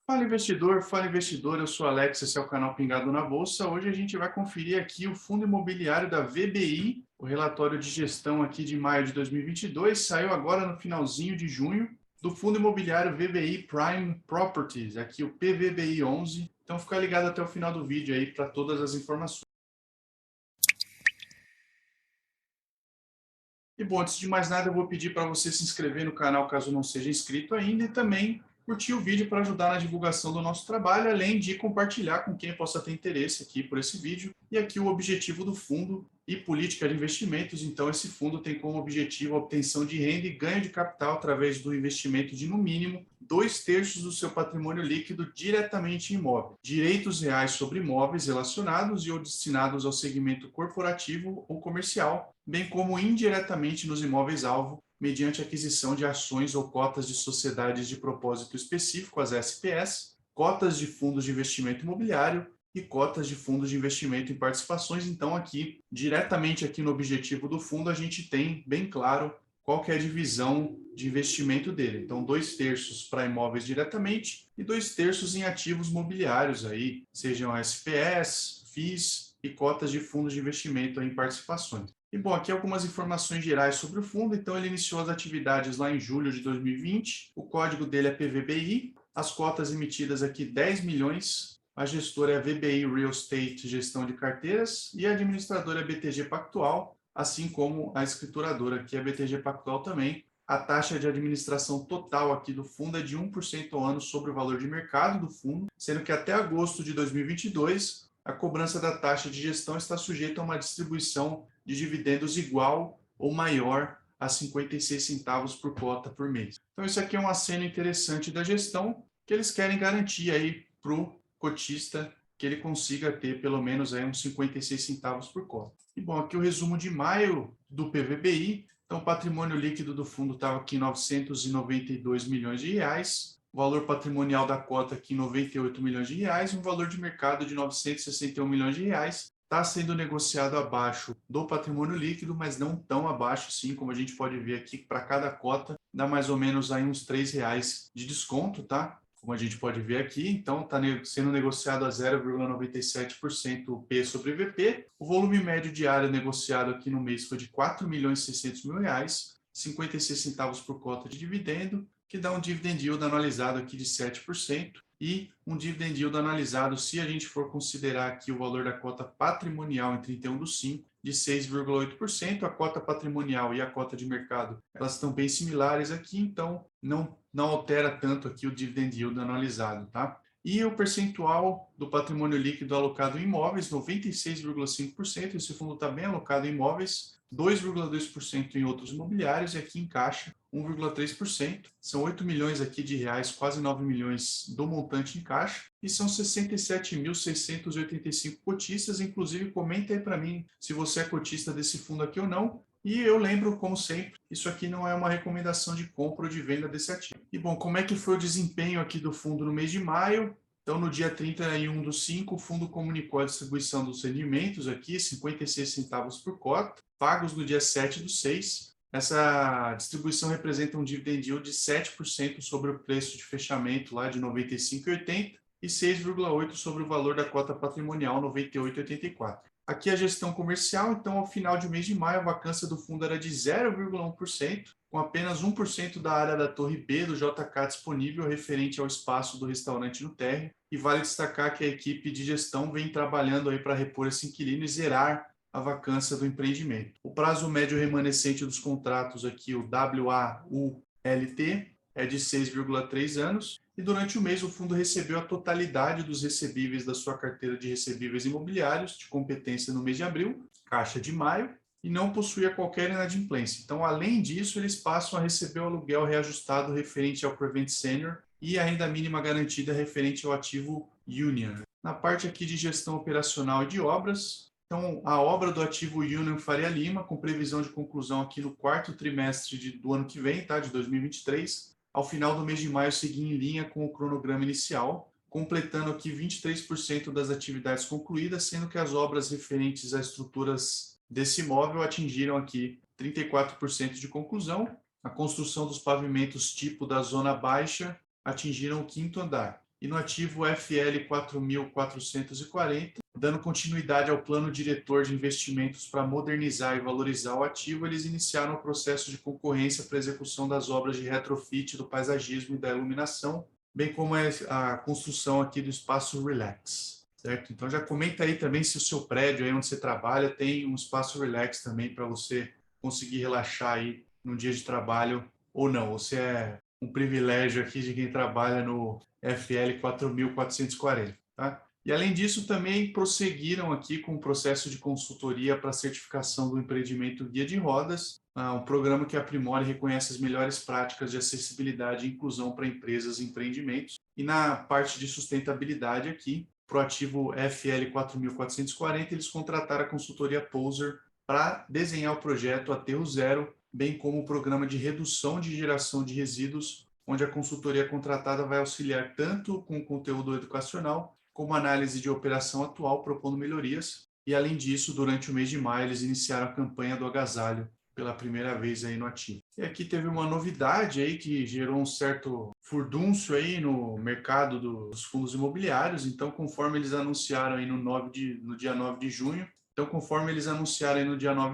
Fala investidor, eu sou Alex, esse é o canal Pingado na Bolsa. Hoje a gente vai conferir aqui o fundo imobiliário da VBI, o relatório de gestão aqui de maio de 2022, saiu agora no finalzinho de junho, do fundo imobiliário VBI Prime Properties, aqui o PVBI 11. Então fica ligado até o final do vídeo aí para todas as informações. E bom, antes de mais nada, eu vou pedir para você se inscrever no canal caso não seja inscrito ainda e também curtir o vídeo para ajudar na divulgação do nosso trabalho, além de compartilhar com quem possa ter interesse aqui por esse vídeo. E aqui o objetivo do fundo e política de investimentos. Então, esse fundo tem como objetivo a obtenção de renda e ganho de capital através do investimento de, no mínimo, 2/3 do seu patrimônio líquido diretamente em imóvel, direitos reais sobre imóveis relacionados e ou destinados ao segmento corporativo ou comercial, bem como indiretamente nos imóveis-alvo, mediante aquisição de ações ou cotas de sociedades de propósito específico, as SPS, cotas de fundos de investimento imobiliário e cotas de fundos de investimento em participações. Então, aqui, diretamente aqui no objetivo do fundo, a gente tem bem claro qual que é a divisão de investimento dele. Então, 2/3 para imóveis diretamente e 2/3 em ativos mobiliários, aí, sejam SPS, FIIs e cotas de fundos de investimento em participações. E bom, aqui algumas informações gerais sobre o fundo. Então, ele iniciou as atividades lá em julho de 2020. O código dele é PVBI. As cotas emitidas aqui 10 milhões. A gestora é a VBI Real Estate Gestão de Carteiras e a administradora é a BTG Pactual, assim como a escrituradora, que é a BTG Pactual também. A taxa de administração total aqui do fundo é de 1% ao ano sobre o valor de mercado do fundo, sendo que até agosto de 2022, a cobrança da taxa de gestão está sujeita a uma distribuição de dividendos igual ou maior a 56 centavos por cota por mês. Então, isso aqui é um aceno interessante da gestão, que eles querem garantir aí para o cotista que ele consiga ter pelo menos aí uns 56 centavos por cota. E bom, aqui o resumo de maio do PVBI. Então, o patrimônio líquido do fundo estava aqui em 992 milhões de reais, o valor patrimonial da cota aqui em 98 milhões de reais, um valor de mercado de 961 milhões de reais. Está sendo negociado abaixo do patrimônio líquido, mas não tão abaixo, sim, como a gente pode ver aqui, para cada cota dá mais ou menos aí uns R$ 3 de desconto, tá? Como a gente pode ver aqui, então está sendo negociado a 0,97% P sobre VP. O volume médio diário negociado aqui no mês foi de R$ 4.600.000, 56 centavos por cota de dividendo, que dá um dividend yield analisado aqui de 7% e um dividend yield analisado, se a gente for considerar aqui o valor da cota patrimonial em 31/5, de 6,8%. A cota patrimonial e a cota de mercado, elas estão bem similares aqui, então não altera tanto aqui o dividend yield analisado, tá? E o percentual do patrimônio líquido alocado em imóveis, 96,5%. Esse fundo está bem alocado em imóveis, 2,2% em outros imobiliários e aqui em caixa 1,3%. São 8 milhões aqui de reais, quase 9 milhões do montante em caixa e são 67.685 cotistas. Inclusive, comenta aí para mim se você é cotista desse fundo aqui ou não. E eu lembro, como sempre, isso aqui não é uma recomendação de compra ou de venda desse ativo. E bom, como é que foi o desempenho aqui do fundo no mês de maio? Então, no dia 31/5, o fundo comunicou a distribuição dos rendimentos aqui, 56 centavos por cota, pagos no dia 7/6. Essa distribuição representa um dividend yield de 7% sobre o preço de fechamento lá de R$ 95,80 e 6,8% sobre o valor da cota patrimonial 98,84. Aqui a gestão comercial, então, ao final de mês de maio, a vacância do fundo era de 0,1%, com apenas 1% da área da Torre B do JK disponível referente ao espaço do restaurante no térreo. E vale destacar que a equipe de gestão vem trabalhando aí para repor esse inquilino e zerar a vacância do empreendimento. O prazo médio remanescente dos contratos aqui, o WAULT, é de 6,3 anos, e durante o mês o fundo recebeu a totalidade dos recebíveis da sua carteira de recebíveis imobiliários de competência no mês de abril, caixa de maio, e não possuía qualquer inadimplência. Então, além disso, eles passam a receber o aluguel reajustado referente ao Prevent Senior e a renda mínima garantida referente ao ativo Union. Na parte aqui de gestão operacional e de obras, então, a obra do ativo Union Faria Lima, com previsão de conclusão aqui no quarto trimestre do ano que vem, tá, de 2023, ao final do mês de maio, seguir em linha com o cronograma inicial, completando aqui 23% das atividades concluídas, sendo que as obras referentes às estruturas desse imóvel atingiram aqui 34% de conclusão. A construção dos pavimentos tipo da zona baixa atingiram o quinto andar. E no ativo FL 4.440, dando continuidade ao plano diretor de investimentos para modernizar e valorizar o ativo, eles iniciaram o processo de concorrência para a execução das obras de retrofit do paisagismo e da iluminação, bem como a construção aqui do espaço Relax. Certo? Então já comenta aí também se o seu prédio aí onde você trabalha tem um espaço Relax também para você conseguir relaxar aí num dia de trabalho ou não. Ou se é um privilégio aqui de quem trabalha no FL 4.440, tá? E além disso também prosseguiram aqui com o processo de consultoria para a certificação do empreendimento Guia de Rodas, um programa que aprimora e reconhece as melhores práticas de acessibilidade e inclusão para empresas e empreendimentos. E na parte de sustentabilidade aqui, para o ativo FL 4.440, eles contrataram a consultoria Poser para desenhar o projeto Aterro Zero, bem como o programa de redução de geração de resíduos, onde a consultoria contratada vai auxiliar tanto com conteúdo educacional, como análise de operação atual, propondo melhorias. E, além disso, durante o mês de maio, eles iniciaram a campanha do agasalho pela primeira vez aí no ativo. E aqui teve uma novidade aí que gerou um certo furdúncio aí no mercado dos fundos imobiliários. Então, conforme eles anunciaram aí no dia 9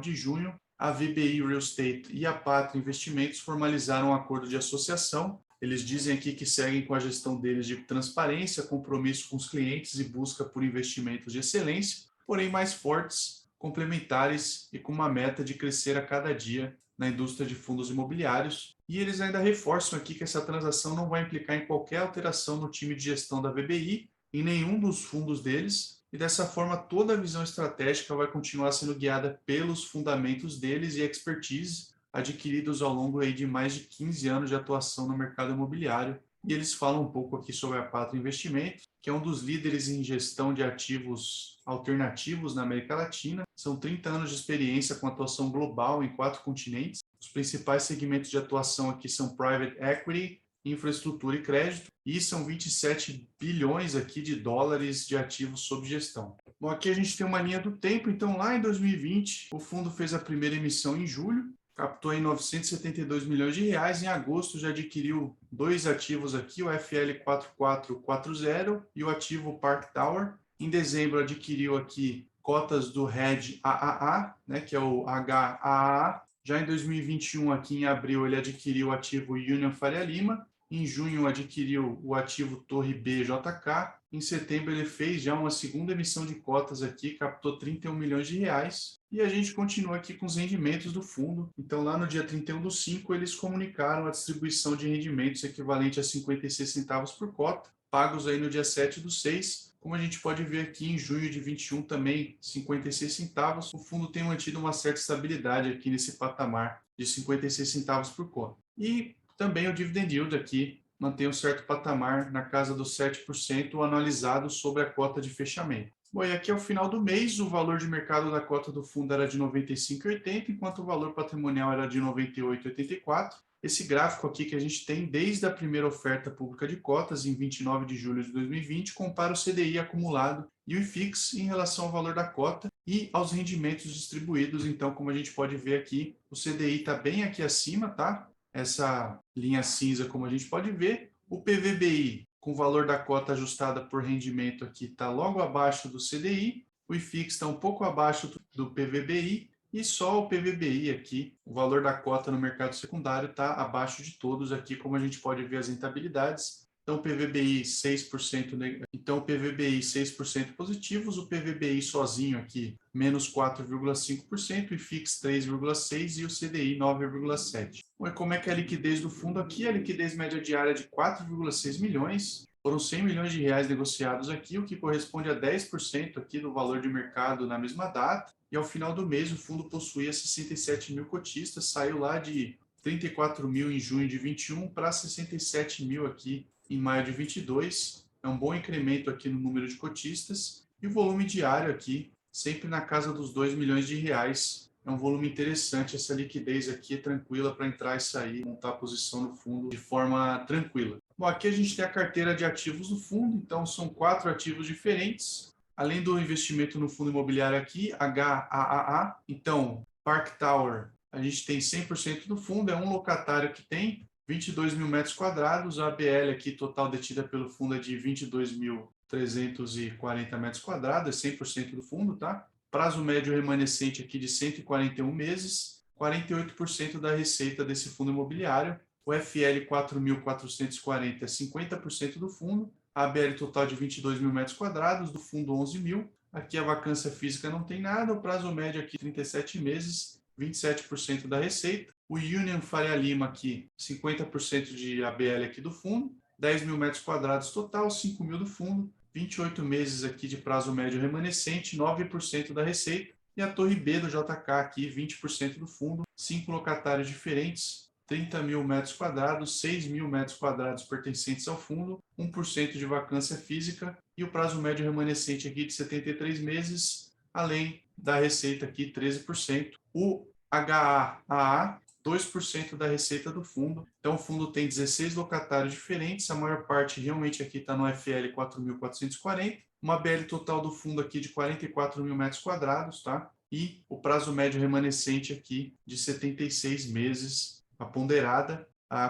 de junho, a VBI Real Estate e a Pátria Investimentos formalizaram um acordo de associação. Eles dizem aqui que seguem com a gestão deles de transparência, compromisso com os clientes e busca por investimentos de excelência, porém mais fortes, complementares e com uma meta de crescer a cada dia na indústria de fundos imobiliários. E eles ainda reforçam aqui que essa transação não vai implicar em qualquer alteração no time de gestão da VBI, em nenhum dos fundos deles, e dessa forma toda a visão estratégica vai continuar sendo guiada pelos fundamentos deles e expertise adquiridos ao longo aí de mais de 15 anos de atuação no mercado imobiliário. E eles falam um pouco aqui sobre a Pátria Investimentos, que é um dos líderes em gestão de ativos alternativos na América Latina. São 30 anos de experiência com atuação global em 4 continentes. Os principais segmentos de atuação aqui são Private Equity, infraestrutura e crédito, e são 27 bilhões aqui de dólares de ativos sob gestão. Bom, aqui a gente tem uma linha do tempo, então lá em 2020, o fundo fez a primeira emissão em julho, captou em 972 milhões de reais, em agosto já adquiriu 2 ativos aqui, o FL 4440 e o ativo Park Tower. Em dezembro adquiriu aqui cotas do RED AAA, né, que é o HAA. Já em 2021, aqui em abril, ele adquiriu o ativo Union Faria Lima. Em junho, adquiriu o ativo Torre BJK. Em setembro, ele fez já uma segunda emissão de cotas aqui, captou 31 milhões de reais. E a gente continua aqui com os rendimentos do fundo. Então, lá no dia 31/5, eles comunicaram a distribuição de rendimentos equivalente a 56 centavos por cota, pagos aí no dia 7/6. Como a gente pode ver aqui em junho de 21 também, 56 centavos. O fundo tem mantido uma certa estabilidade aqui nesse patamar de 56 centavos por cota. E também o dividend yield aqui mantém um certo patamar na casa dos 7% anualizado sobre a cota de fechamento. Bom, e aqui ao final do mês, o valor de mercado da cota do fundo era de R$ 95,80, enquanto o valor patrimonial era de R$ 98,84. Esse gráfico aqui que a gente tem desde a primeira oferta pública de cotas, em 29 de julho de 2020, compara o CDI acumulado e o IFIX em relação ao valor da cota e aos rendimentos distribuídos. Então, como a gente pode ver aqui, o CDI está bem aqui acima, tá? Essa linha cinza, como a gente pode ver. O PVBI, com o valor da cota ajustada por rendimento aqui, está logo abaixo do CDI. O IFIX está um pouco abaixo do PVBI. E só o PVBI aqui, o valor da cota no mercado secundário, está abaixo de todos aqui, como a gente pode ver as rentabilidades. Então, o PVBI 6%, então, o PVBI 6% positivos, o PVBI sozinho aqui, menos 4,5%, o IFIX 3,6% e o CDI 9,7%. Bom, e como é que é a liquidez do fundo aqui? A liquidez média diária é de 4,6 milhões. Foram 100 milhões de reais negociados aqui, o que corresponde a 10% aqui do valor de mercado na mesma data. E ao final do mês, o fundo possuía 67 mil cotistas, saiu lá de 34 mil em junho de 21 para 67 mil aqui em maio de 22. É um bom incremento aqui no número de cotistas. E o volume diário aqui, sempre na casa dos 2 milhões de reais. É um volume interessante, essa liquidez aqui é tranquila para entrar e sair, montar a posição no fundo de forma tranquila. Bom, aqui a gente tem a carteira de ativos do fundo, então são 4 ativos diferentes. Além do investimento no fundo imobiliário aqui, HAAA, então Park Tower, a gente tem 100% do fundo, é um locatário que tem, 22 mil metros quadrados, a ABL aqui total detida pelo fundo é de 22.340 metros quadrados, é 100% do fundo, tá? Prazo médio remanescente aqui de 141 meses, 48% da receita desse fundo imobiliário. O FL 4.440 é 50% do fundo, a ABL total de 22 mil metros quadrados, do fundo 11 mil. Aqui a vacância física não tem nada, o prazo médio aqui 37 meses, 27% da receita. O Union Faria Lima aqui, 50% de ABL aqui do fundo, 10 mil metros quadrados total, 5 mil do fundo, 28 meses aqui de prazo médio remanescente, 9% da receita. E a Torre B do JK aqui, 20% do fundo, 5 locatários diferentes, 30 mil metros quadrados, 6 mil metros quadrados pertencentes ao fundo, 1% de vacância física e o prazo médio remanescente aqui de 73 meses, além da receita aqui 13%. O HAA, 2% da receita do fundo. Então, o fundo tem 16 locatários diferentes, a maior parte realmente aqui está no FL 4.440, uma BL total do fundo aqui de 44 mil metros quadrados, tá? E o prazo médio remanescente aqui de 76 meses, a ponderada.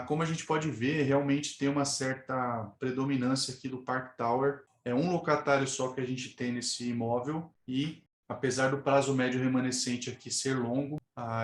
Como a gente pode ver, realmente tem uma certa predominância aqui do Park Tower. É um locatário só que a gente tem nesse imóvel e, apesar do prazo médio remanescente aqui ser longo,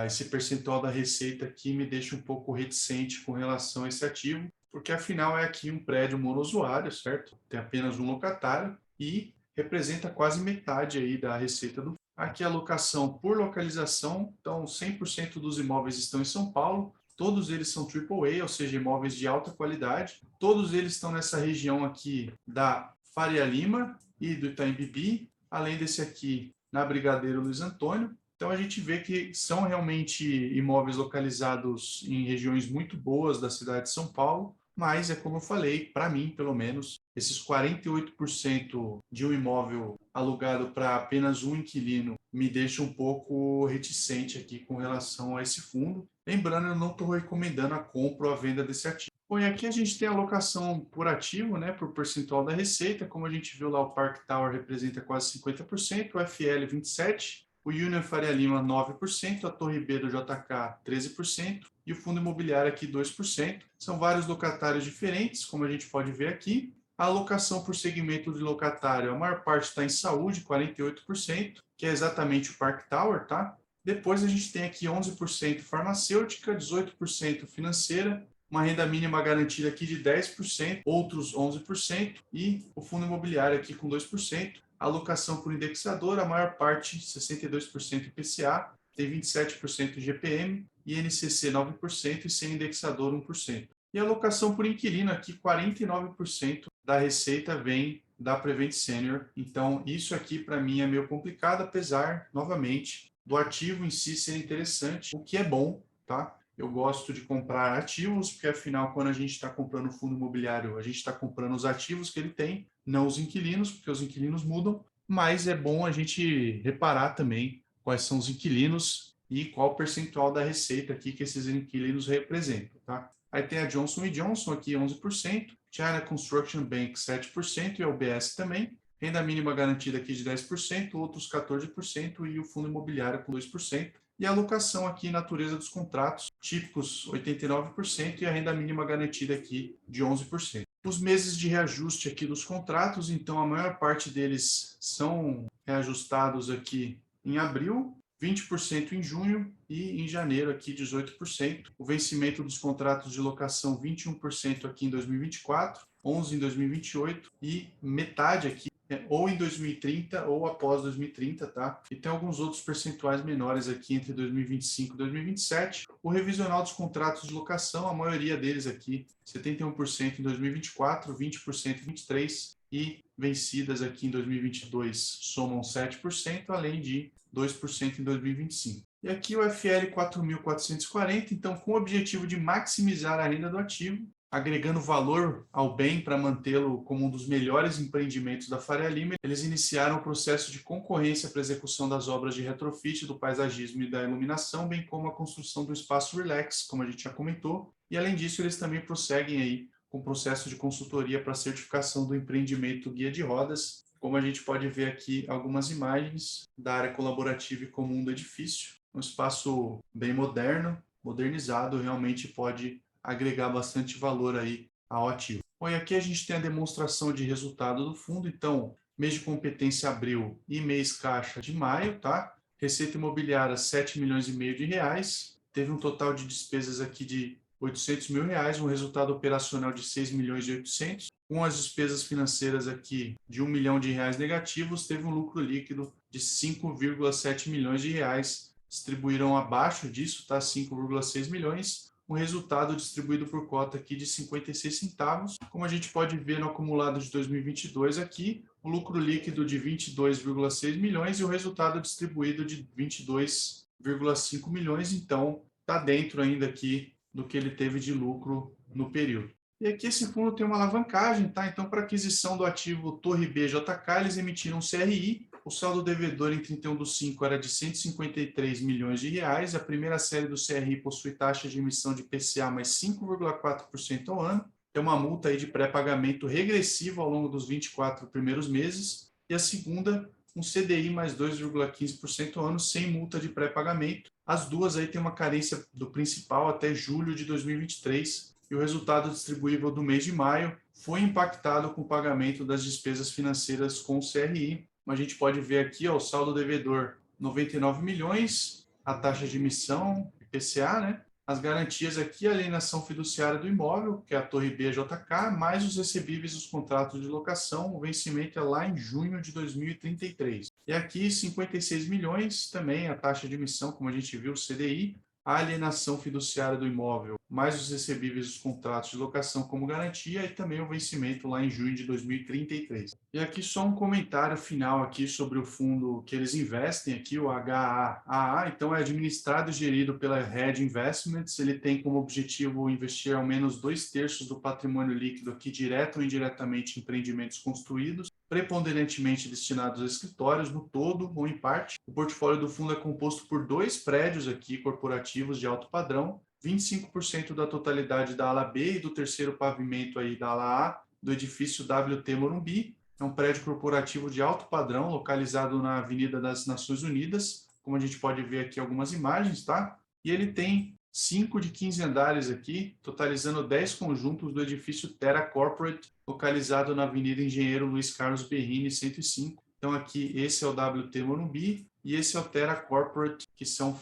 esse percentual da receita aqui me deixa um pouco reticente com relação a esse ativo, porque afinal é aqui um prédio monousuário, certo? Tem apenas um locatário e representa quase metade aí da receita do. Aqui a locação por localização, então 100% dos imóveis estão em São Paulo, todos eles são AAA, ou seja, imóveis de alta qualidade, todos eles estão nessa região aqui da Faria Lima e do Itaim Bibi, além desse aqui na Brigadeiro Luiz Antônio. Então a gente vê que são realmente imóveis localizados em regiões muito boas da cidade de São Paulo, mas é como eu falei, para mim, pelo menos, esses 48% de um imóvel alugado para apenas um inquilino me deixa um pouco reticente aqui com relação a esse fundo. Lembrando, eu não estou recomendando a compra ou a venda desse ativo. Bom, e aqui a gente tem a alocação por ativo, né, por percentual da receita. Como a gente viu lá, o Park Tower representa quase 50%, o FL 27%, o Union Faria Lima 9%, a Torre B do JK 13% e o fundo imobiliário aqui 2%. São vários locatários diferentes, como a gente pode ver aqui. A alocação por segmento de locatário, a maior parte está em saúde, 48%, que é exatamente o Park Tower, tá? Depois a gente tem aqui 11% farmacêutica, 18% financeira, uma renda mínima garantida aqui de 10%, outros 11% e o fundo imobiliário aqui com 2%. Alocação por indexador, a maior parte, 62% IPCA, tem 27% GPM, INCC 9% e sem indexador 1%. E a alocação por inquilino aqui, 49% da receita vem da Prevent Senior. Então, isso aqui para mim é meio complicado, apesar, novamente, do ativo em si ser interessante, o que é bom, tá? Eu gosto de comprar ativos, porque afinal, quando a gente está comprando fundo imobiliário, a gente está comprando os ativos que ele tem, não os inquilinos, porque os inquilinos mudam, mas é bom a gente reparar também quais são os inquilinos e qual o percentual da receita aqui que esses inquilinos representam, tá? Aí tem a Johnson Johnson aqui 11%, China Construction Bank 7% e a UBS também, renda mínima garantida aqui de 10%, outros 14% e o fundo imobiliário com 2%. E a alocação aqui, natureza dos contratos, típicos 89% e a renda mínima garantida aqui de 11%. Os meses de reajuste aqui dos contratos, então a maior parte deles são reajustados aqui em abril, 20% em junho e em janeiro aqui 18%. O vencimento dos contratos de locação 21% aqui em 2024, 11% em 2028 e metade aqui ou em 2030 ou após 2030, tá? E tem alguns outros percentuais menores aqui entre 2025 e 2027. O revisional dos contratos de locação, a maioria deles aqui, 71% em 2024, 20% em 2023 e vencidas aqui em 2022 somam 7%, além de 2% em 2025. E aqui o FL 4.440, então com o objetivo de maximizar a renda do ativo, agregando valor ao bem para mantê-lo como um dos melhores empreendimentos da Faria Lima, eles iniciaram o processo de concorrência para a execução das obras de retrofit do paisagismo e da iluminação, bem como a construção do espaço Relax, como a gente já comentou. E além disso, eles também prosseguem aí com o processo de consultoria para a certificação do empreendimento Guia de Rodas, como a gente pode ver aqui algumas imagens da área colaborativa e comum do edifício, um espaço bem moderno, modernizado, realmente pode agregar bastante valor aí ao ativo. Bom, e aqui a gente tem a demonstração de resultado do fundo. Então, mês de competência abril e mês caixa de maio, tá? Receita imobiliária, 7 milhões e meio de reais. Teve um total de despesas aqui de 800 mil reais, um resultado operacional de 6 milhões e 800. Com as despesas financeiras aqui de 1 milhão de reais negativos, teve um lucro líquido de 5,7 milhões de reais. Distribuíram abaixo disso, tá? 5,6 milhões. Um resultado distribuído por cota aqui de 56 centavos. Como a gente pode ver no acumulado de 2022 aqui, o lucro líquido de 22,6 milhões e o resultado distribuído de 22,5 milhões. Então, está dentro ainda aqui do que ele teve de lucro no período. E aqui esse fundo tem uma alavancagem, tá? Então, para aquisição do ativo Torre BJK, eles emitiram um CRI. O saldo devedor em 31/5 era de 153 milhões de reais. A primeira série do CRI possui taxa de emissão de IPCA mais 5,4% ao ano. Tem uma multa aí de pré-pagamento regressivo ao longo dos 24 primeiros meses. E a segunda, um CDI mais 2,15% ao ano, sem multa de pré-pagamento. As duas aí têm uma carência do principal até julho de 2023. E o resultado distribuível do mês de maio foi impactado com o pagamento das despesas financeiras com o CRI. A gente pode ver aqui, ó, o saldo devedor 99 milhões, a taxa de emissão, IPCA, né? As garantias aqui, a alienação fiduciária do imóvel, que é a Torre BJK, mais os recebíveis dos contratos de locação, o vencimento é lá em junho de 2033. E aqui 56 milhões, também a taxa de emissão, como a gente viu, o CDI, a alienação fiduciária do imóvel, mais os recebíveis dos contratos de locação como garantia e também o vencimento lá em junho de 2033. E aqui só um comentário final aqui sobre o fundo que eles investem aqui, o HAAA. Então é administrado e gerido pela Red Investments. Ele tem como objetivo investir ao menos 2/3 do patrimônio líquido aqui direto ou indiretamente em empreendimentos construídos, preponderantemente destinados a escritórios, no todo ou em parte. O portfólio do fundo é composto por 2 prédios aqui corporativos de alto padrão, 25% da totalidade da ala B e do terceiro pavimento aí da ala A do edifício WT Morumbi. É um prédio corporativo de alto padrão, localizado na Avenida das Nações Unidas, como a gente pode ver aqui algumas imagens, tá? E ele tem 5 de 15 andares aqui, totalizando 10 conjuntos do edifício Terra Corporate, localizado na Avenida Engenheiro Luiz Carlos Berrini, 105. Então aqui esse é o WT Morumbi e esse é o Terra Corporate, que são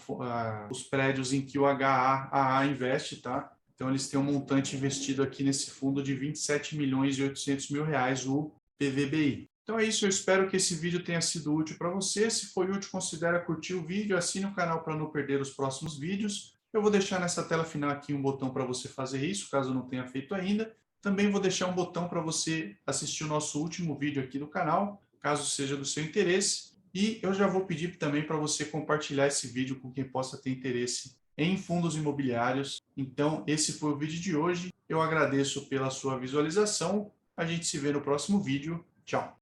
os prédios em que o HAAA investe, tá? Então eles têm um montante investido aqui nesse fundo de 27 milhões e 800 mil reais, o PVBI. Então é isso, eu espero que esse vídeo tenha sido útil para você. Se foi útil, considere curtir o vídeo, assine o canal para não perder os próximos vídeos. Eu vou deixar nessa tela final aqui um botão para você fazer isso, caso não tenha feito ainda. Também vou deixar um botão para você assistir o nosso último vídeo aqui do canal, caso seja do seu interesse. E eu já vou pedir também para você compartilhar esse vídeo com quem possa ter interesse em fundos imobiliários. Então, esse foi o vídeo de hoje. Eu agradeço pela sua visualização. A gente se vê no próximo vídeo. Tchau!